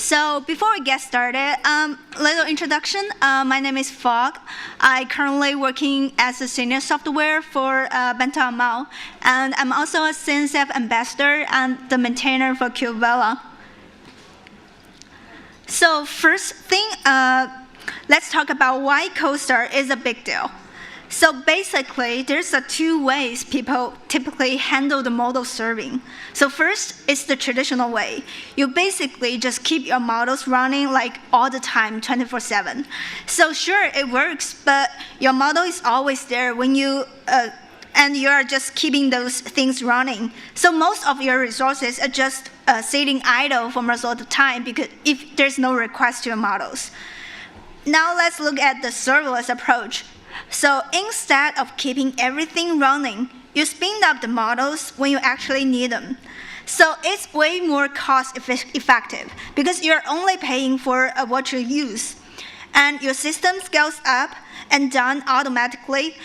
So before we get started, little introduction. My name is Fog. I currently working as a senior software for BentoML, and I'm also a CNCF ambassador and the maintainer for CUDA. So first thing, let's talk about why CoStar is a big deal. So basically, there's two ways people typically handle the model serving. So first is the traditional way. You basically just keep your models running like all the time, 24/7. So sure, it works, but your model is always there when you, and you are just keeping those things running. So most of your resources are just sitting idle for most of the time because if there's no request to your models. Now let's look at the serverless approach. So instead of keeping everything running, you spin up the models when you actually need them. So it's way more cost effective because you're only paying for what you use. And your system scales up and down automatically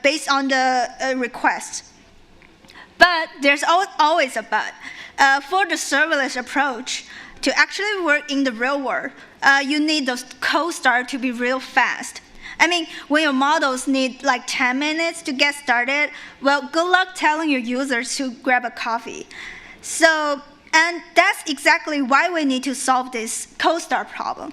based on the request. But there's always a but. For the serverless approach, to actually work in the real world, you need those CoStar to be real fast. I mean, when your models need like 10 minutes to get started, well, good luck telling your users to grab a coffee. So, and that's exactly why we need to solve this CoStar problem.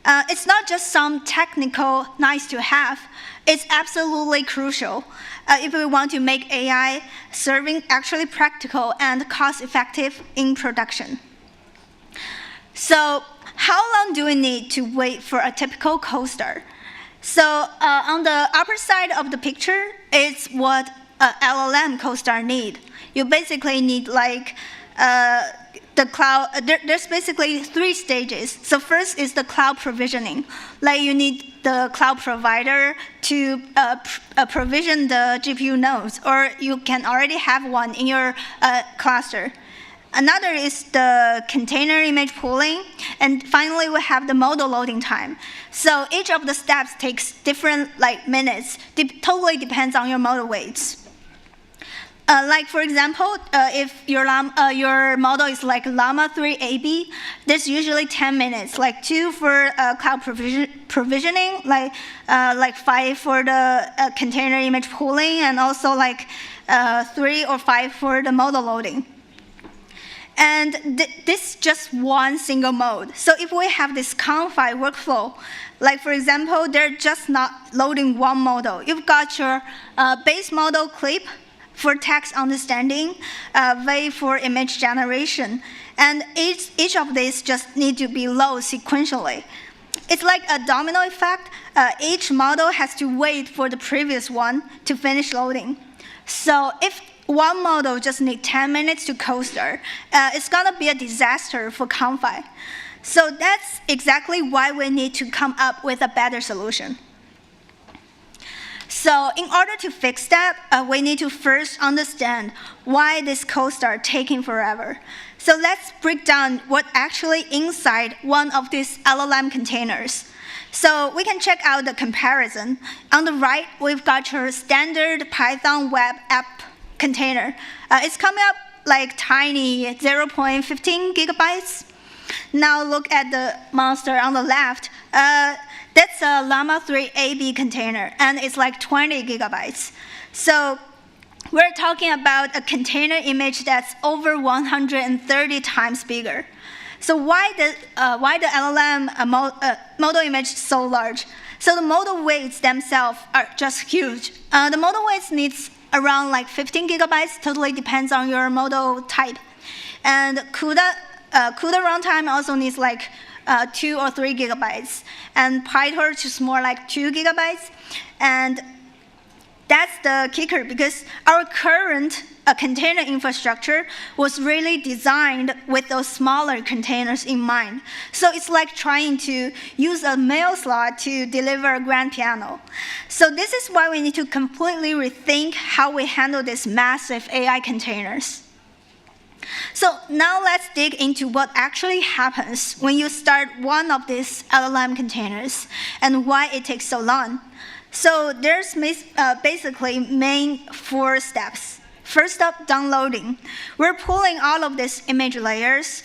It's not just some technical nice to have, it's absolutely crucial if we want to make AI serving actually practical and cost effective in production. So, how long do we need to wait for a typical CoStar? So on the upper side of the picture is what LLM CoStar need. You basically need like the cloud. There's basically 3 stages. So first is the cloud provisioning. Like you need the cloud provider to provision the GPU nodes, or you can already have one in your cluster. Another is the container image pooling, and finally we have the model loading time. So each of the steps takes different minutes. Totally depends on your model weights. Like for example, if your model is like Llama 3 AB, there's usually 10 minutes, like 2 for cloud provisioning, like 5 for the container image pooling, and also like 3 or 5 for the model loading. And this is just one single mode. So if we have this Comfy workflow, like for example, they're just not loading one model. You've got your base model clip for text understanding, Wave for image generation, and each of these just need to be loaded sequentially. It's like a domino effect. Each model has to wait for the previous one to finish loading. So if one model just needs 10 minutes to CoStar, it's going to be a disaster for Comfy. So that's exactly why we need to come up with a better solution. So in order to fix that, we need to first understand why this CoStar taking forever. So let's break down what actually inside one of these LLM containers. So we can check out the comparison. On the right, we've got your standard Python web app container. It's coming up like tiny 0.15 gigabytes. Now look at the monster on the left. That's a Llama 3 AB container, and it's like 20 gigabytes. So we're talking about a container image that's over 130 times bigger. So why the LLM model image is so large? So the model weights themselves are just huge. The model weights needs around like 15 gigabytes, totally depends on your model type. And CUDA runtime also needs like 2 or 3 gigabytes. And PyTorch is more like 2 gigabytes. And that's the kicker because our current container infrastructure was really designed with those smaller containers in mind. So it's like trying to use a mail slot to deliver a grand piano. So this is why we need to completely rethink how we handle these massive AI containers. So now let's dig into what actually happens when you start one of these LLM containers and why it takes so long. So there's basically main 4 steps. First up, downloading. We're pulling all of these image layers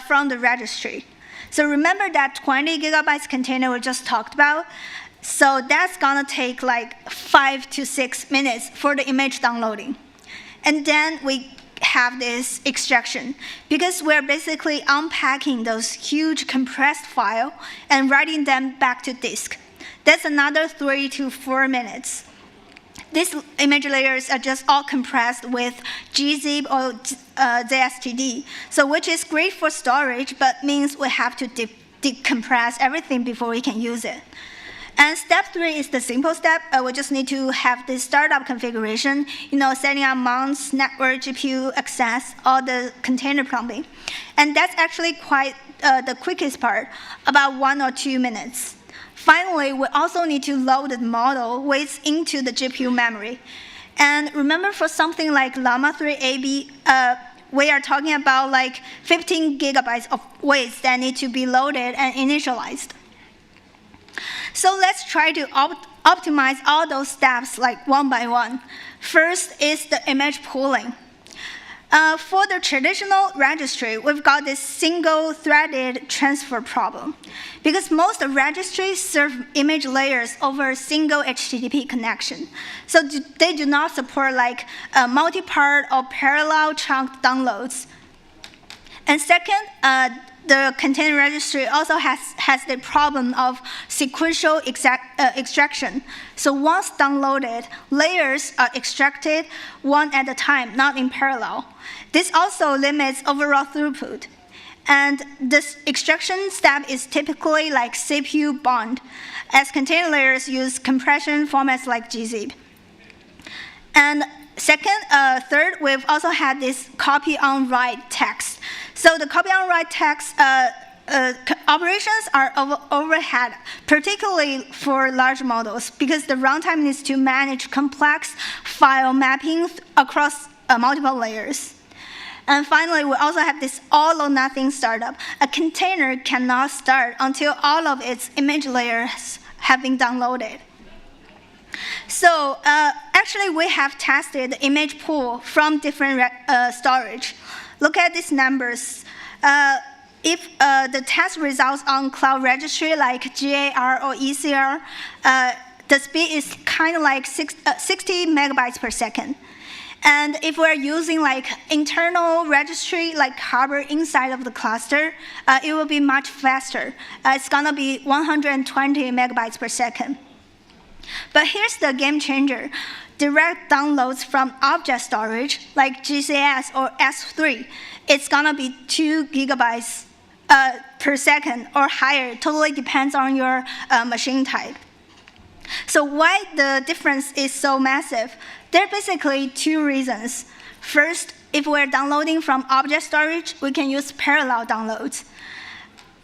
from the registry. So remember that 20 gigabytes container we just talked about? So that's gonna take like 5 to 6 minutes for the image downloading. And then we have this extraction, because we're basically unpacking those huge compressed files and writing them back to disk. That's another 3 to 4 minutes. These image layers are just all compressed with gzip or Zstd, so which is great for storage, but means we have to decompress everything before we can use it. And step 3 is the simple step. We just need to have the startup configuration, setting up mounts, network, GPU access, all the container plumbing. And that's actually quite the quickest part, about 1 or 2 minutes. Finally, we also need to load the model weights into the GPU memory. And remember, for something like Llama 3 AB, we are talking about like 15 gigabytes of weights that need to be loaded and initialized. So let's try to optimize all those steps like one by one. First is the image pooling. For the traditional registry, we've got this single-threaded transfer problem, because most registries serve image layers over a single HTTP connection. So they do not support like multi-part or parallel chunk downloads. And second, the container registry also has the problem of sequential extraction. So once downloaded, layers are extracted one at a time, not in parallel. This also limits overall throughput. And this extraction step is typically like CPU bound, as container layers use compression formats like gzip. And third, we've also had this copy on write text. So the copy on write text operations are overhead, particularly for large models, because the runtime needs to manage complex file mapping across multiple layers. And finally, we also have this all or nothing startup. A container cannot start until all of its image layers have been downloaded. So actually, we have tested the image pool from different storage. Look at these numbers. If the test results on cloud registry like GAR or ECR, the speed is kind of like 60 megabytes per second. And if we're using like internal registry like Harbor inside of the cluster, it will be much faster. It's gonna be 120 megabytes per second. But here's the game changer. Direct downloads from object storage like GCS or S3, it's gonna be 2 gigabytes per second or higher. Totally depends on your machine type. So why the difference is so massive? There are basically 2 reasons. First, if we're downloading from object storage, we can use parallel downloads.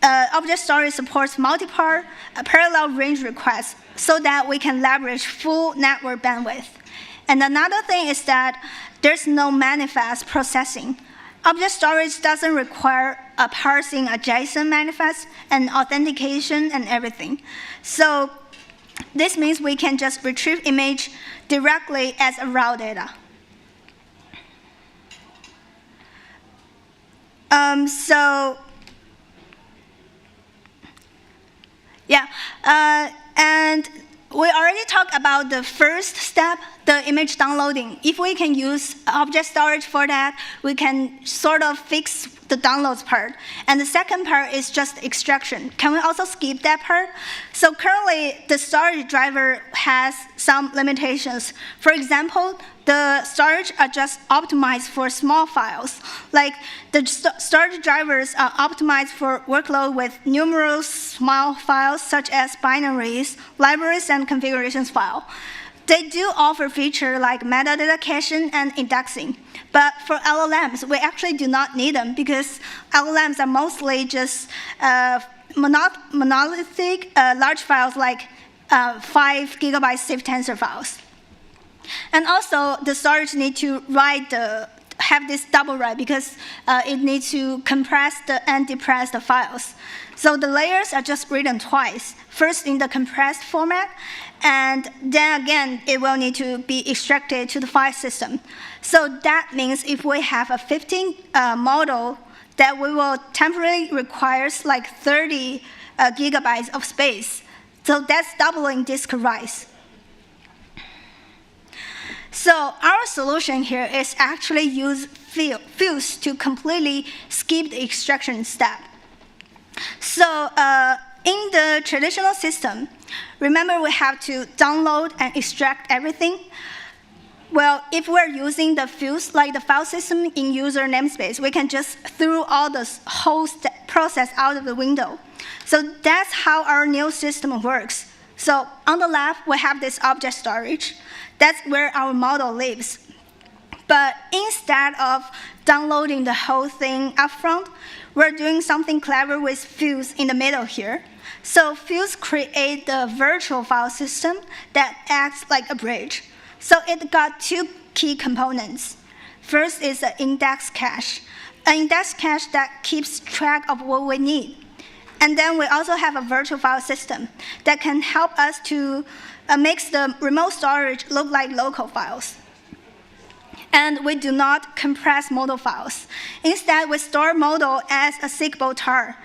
Object storage supports multi-part parallel range requests so that we can leverage full network bandwidth. And another thing is that there's no manifest processing. Object storage doesn't require parsing a JSON manifest and authentication and everything. So this means we can just retrieve image directly as a raw data. And we already talked about the first step, the image downloading. If we can use object storage for that, we can sort of fix the downloads part. And the second part is just extraction. Can we also skip that part? So currently, the storage driver has some limitations. For example, the storage are just optimized for small files. Like the storage drivers are optimized for workload with numerous small files, such as binaries, libraries, and configurations file. They do offer features like metadata caching and indexing. But for LLMs, we actually do not need them because LLMs are mostly just monolithic large files like 5 gigabyte safe tensor files. And also, the storage needs to have this double write because it needs to compress and depress the files. So the layers are just written twice, first in the compressed format, and then again, it will need to be extracted to the file system. So that means if we have a 15 model that we will temporarily requires like 30 gigabytes of space. So that's doubling disk writes. So our solution here is actually use Fuse to completely skip the extraction step. So in the traditional system, remember we have to download and extract everything. Well, if we're using the Fuse, like the file system in user namespace, we can just throw all this whole process out of the window. So that's how our new system works. So on the left, we have this object storage. That's where our model lives. But instead of downloading the whole thing upfront, we're doing something clever with Fuse in the middle here. So Fuse creates the virtual file system that acts like a bridge. So it got two key components. First is the index cache, an index cache that keeps track of what we need. And then we also have a virtual file system that can help us to make the remote storage look like local files. And we do not compress model files. Instead, we store model as a seekable tar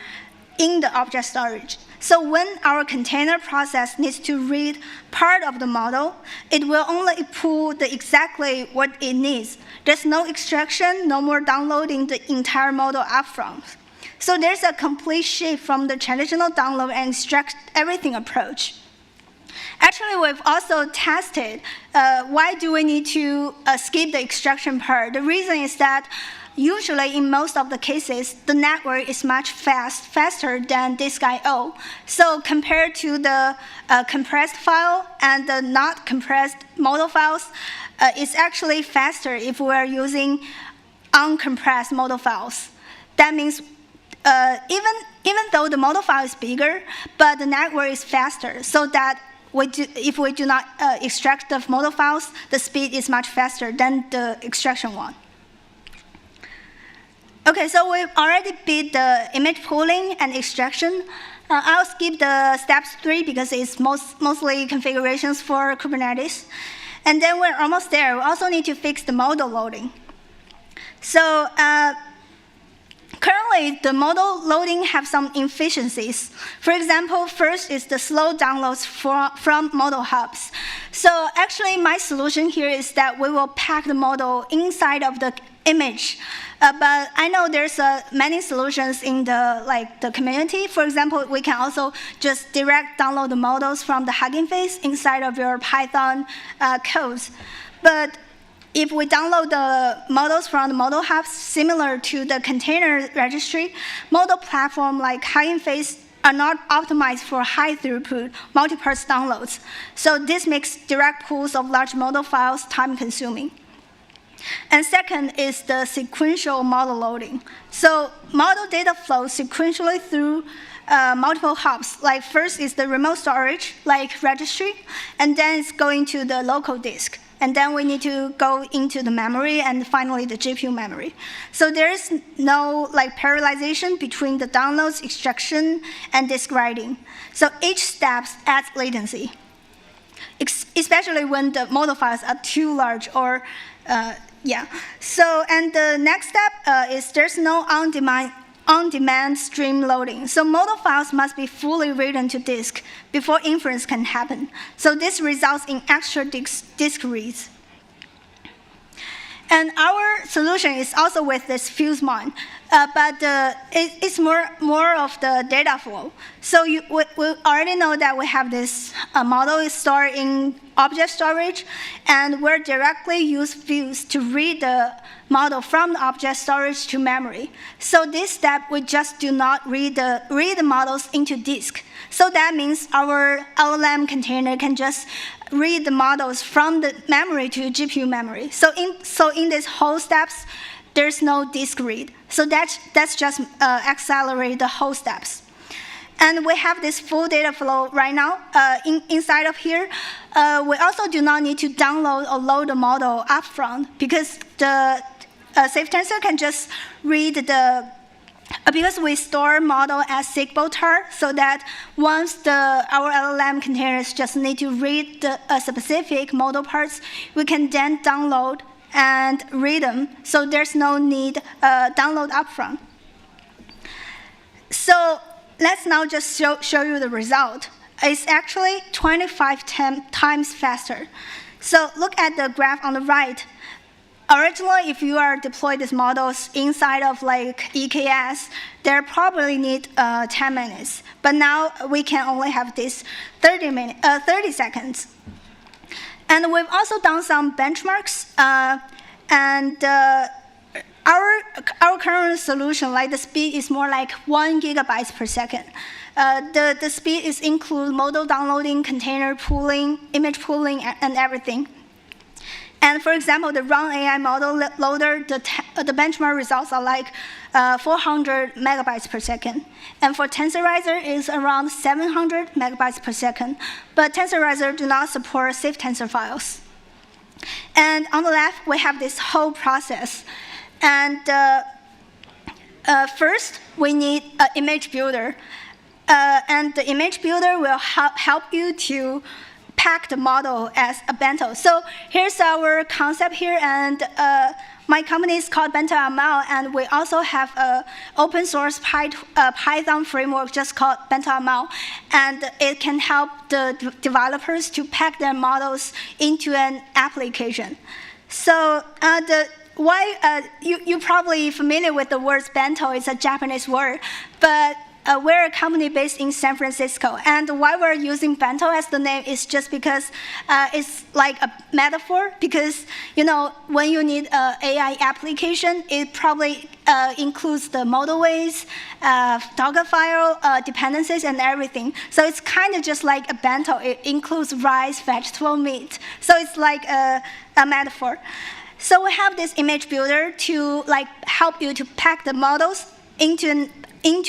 in the object storage. So when our container process needs to read part of the model, it will only pull exactly what it needs. There's no extraction, no more downloading the entire model upfront. So there's a complete shift from the traditional download and extract everything approach. Actually, we've also tested why do we need to skip the extraction part. The reason is that usually in most of the cases, the network is much faster than disk I/O. So compared to the compressed file and the not compressed model files, it's actually faster if we're using uncompressed model files. That means even though the model file is bigger, but the network is faster, so that if we do not extract the model files, the speed is much faster than the extraction one. Okay, so we've already built the image pooling and extraction. I'll skip the steps 3 because it's mostly configurations for Kubernetes. And then we're almost there. We also need to fix the model loading. So currently, the model loading have some inefficiencies. For example, first is the slow downloads from model hubs. So actually, my solution here is that we will pack the model inside of the image. But I know there's many solutions in the community. For example, we can also just direct download the models from the Hugging Face inside of your Python codes. But if we download the models from the model hubs similar to the container registry, model platform like Hugging Face are not optimized for high throughput multi-parse downloads. So this makes direct pools of large model files time consuming. And second is the sequential model loading. So model data flows sequentially through multiple hubs. Like first is the remote storage, like registry, and then it's going to the local disk. And then we need to go into the memory and finally the GPU memory. So there is no parallelization between the downloads, extraction, and disk writing. So each step adds latency, especially when the model files are too large or yeah. So, and the next step is there's no on-demand stream loading. So model files must be fully written to disk before inference can happen. So this results in extra disk reads. And our solution is also with this Fuse mod, but it's more of the data flow. So we already know that we have this model is stored in object storage, and we're directly use Fuse to read the model from the object storage to memory. So this step, we just do not read the models into disk. So that means our LLM container can just read the models from the memory to GPU memory. So in this whole steps, there's no disk read. So that's just accelerate the whole steps. And we have this full data flow right now inside of here. We also do not need to download or load the model upfront because the safe tensor can just read because we store model as seekable tar, so that once our LLM containers just need to read the specific model parts, we can then download and read them. So there's no need download upfront. So let's now just show you the result. It's actually 25 times faster. So look at the graph on the right. Originally, if you are deployed these models inside of like EKS, they probably need 10 minutes. But now we can only have this 30 seconds. And we've also done some benchmarks. Our current solution, like the speed is more like 1 gigabytes per second. The speed is include model downloading, container pooling, image pooling, and everything. And for example, the run AI model loader, the benchmark results are like 400 megabytes per second. And for Tensorizer, it's around 700 megabytes per second. But Tensorizer do not support safe tensor files. And on the left, we have this whole process. And first, we need an image builder. And the image builder will help you to pack the model as a bento. So here's our concept here, and my company is called BentoML, and we also have an open source Python framework just called BentoML, and it can help the developers to pack their models into an application. So you're probably familiar with the word bento. It's a Japanese word, but we're a company based in San Francisco, and why we're using bento as the name is just because it's like a metaphor, because when you need an AI application, it probably includes the model weights, Docker file, dependencies, and everything. So it's kind of just like a bento. It includes rice, vegetable, meat. So it's like a metaphor. So we have this image builder to help you to pack the models into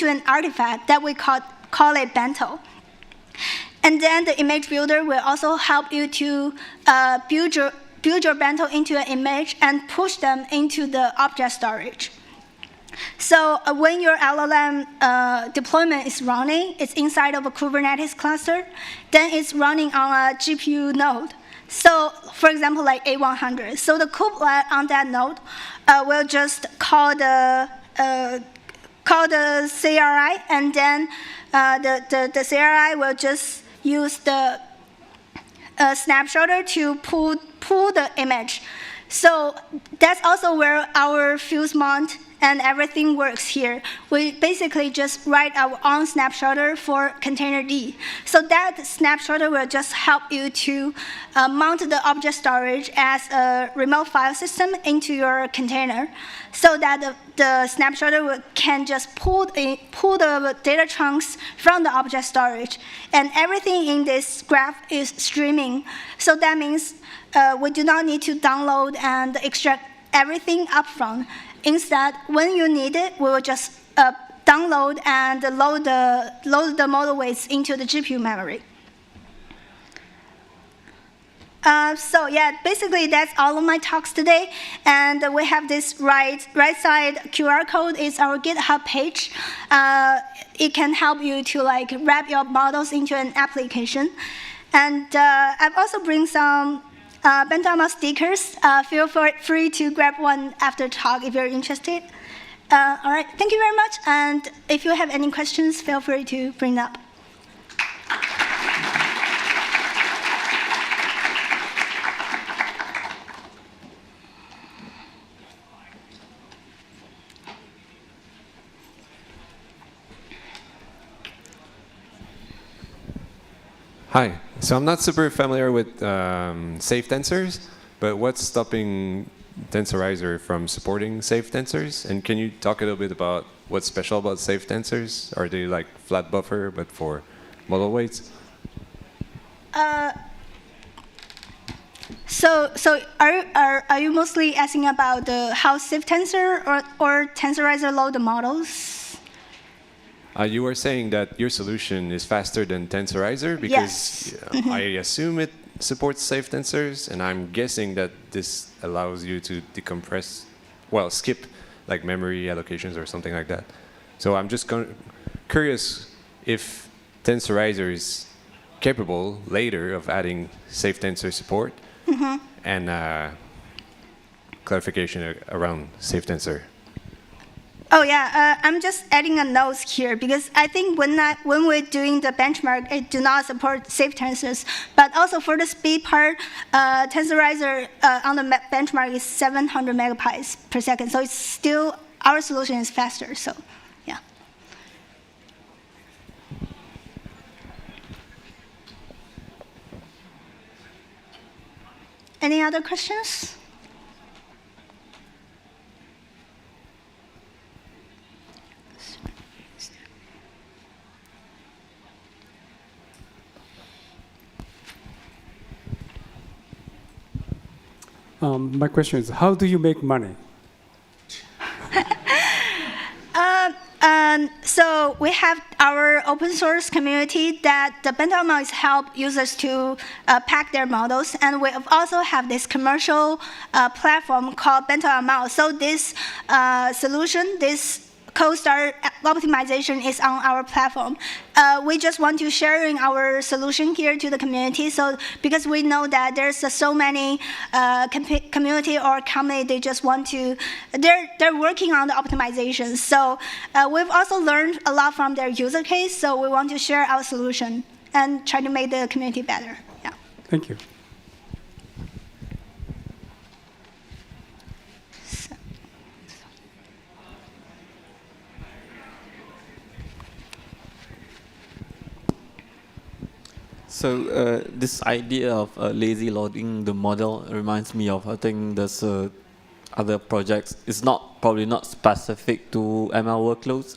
an artifact that we call it bento. And then the image builder will also help you to build your bento into an image and push them into the object storage. So when your LLM deployment is running, it's inside of a Kubernetes cluster, then it's running on a GPU node. So for example, like A100. So the kubelet on that node will just call the CRI, and then the CRI will just use the snapshotter to pull the image. So that's also where our fuse mount and everything works here. We basically just write our own snapshotter for container D. So that snapshotter will just help you to mount the object storage as a remote file system into your container, so that the snapshotter can just pull the data chunks from the object storage. And everything in this graph is streaming. So that means we do not need to download and extract everything upfront. Instead, when you need it, we will just download and load the model weights into the GPU memory. So yeah, basically that's all of my talks today. And we have this right side QR code is our GitHub page. It can help you to wrap your models into an application. And I've also bring some BentoML stickers. Feel free to grab one after talk if you're interested. All right, thank you very much. And if you have any questions, feel free to bring up. Hi. So I'm not super familiar with safe tensors, but what's stopping Tensorizer from supporting safe tensors? And can you talk a little bit about what's special about safe tensors? Are they like flat buffer, but for model weights? So are you mostly asking about how safe tensor or Tensorizer load the models? You were saying that your solution is faster than Tensorizer because yes. I assume it supports safe tensors, and I'm guessing that this allows you to decompress, well, skip like memory allocations or something like that. So I'm just curious if Tensorizer is capable later of adding safe tensor support and clarification around safe tensor. Oh yeah, I'm just adding a note here because I think when we're doing the benchmark, it do not support safe tensors. But also for the speed part, tensorizer on the benchmark is 700 megabytes per second. So it's still, our solution is faster. So yeah. Any other questions? My question is, how do you make money? So we have our open source community that the BentoML is help users to pack their models, and we also have this commercial platform called BentoML. So this solution, this CoStar optimization is on our platform. We just want to sharing our solution here to the community. So because we know that there's so many community or company, they just want to, they're working on the optimization. So we've also learned a lot from their user case. So we want to share our solution and try to make the community better. Yeah. Thank you. So this idea of lazy loading the model reminds me of, I think there's other projects. It's probably not specific to ML workloads,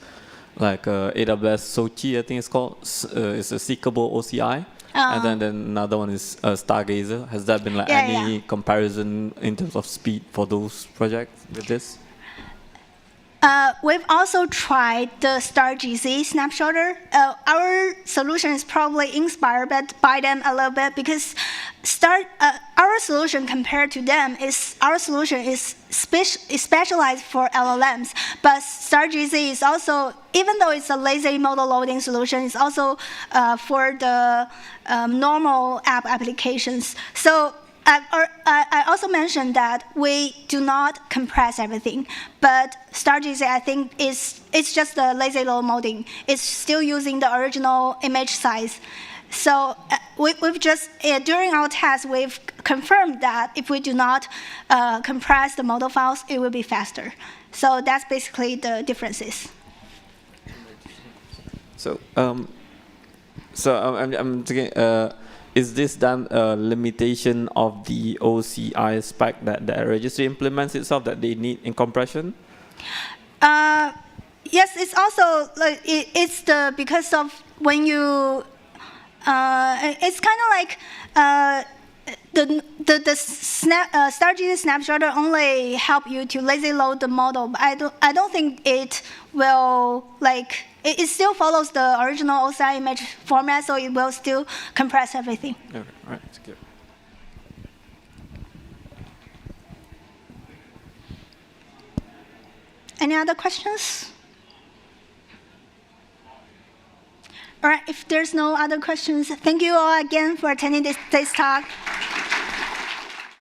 like AWS Sochi, I think it's called. It's a seekable OCI. And then another one is Stargazer. Has there been any comparison in terms of speed for those projects with this? We've also tried the Zstd snapshotter. Our solution is probably inspired by them a little bit because our solution compared to them is, our solution is specialized for LLMs, but Zstd is also, even though it's a lazy model loading solution, it's also for the normal app applications. So I also mentioned that we do not compress everything, but Zstd, I think, it's just the lazy load modding. It's still using the original image size. So we've just, during our test, we've confirmed that if we do not compress the model files, it will be faster. So that's basically the differences. So, I'm thinking, is this then a limitation of the OCI spec that the registry implements itself that they need in compression? Yes, it's also like it's because of when you it's kind of like the Zstd snapshotter only help you to lazy load the model, but I don't think it will like. It still follows the original OCI image format, so it will still compress everything. Okay, all right, that's good. Any other questions? All right, if there's no other questions, thank you all again for attending this talk.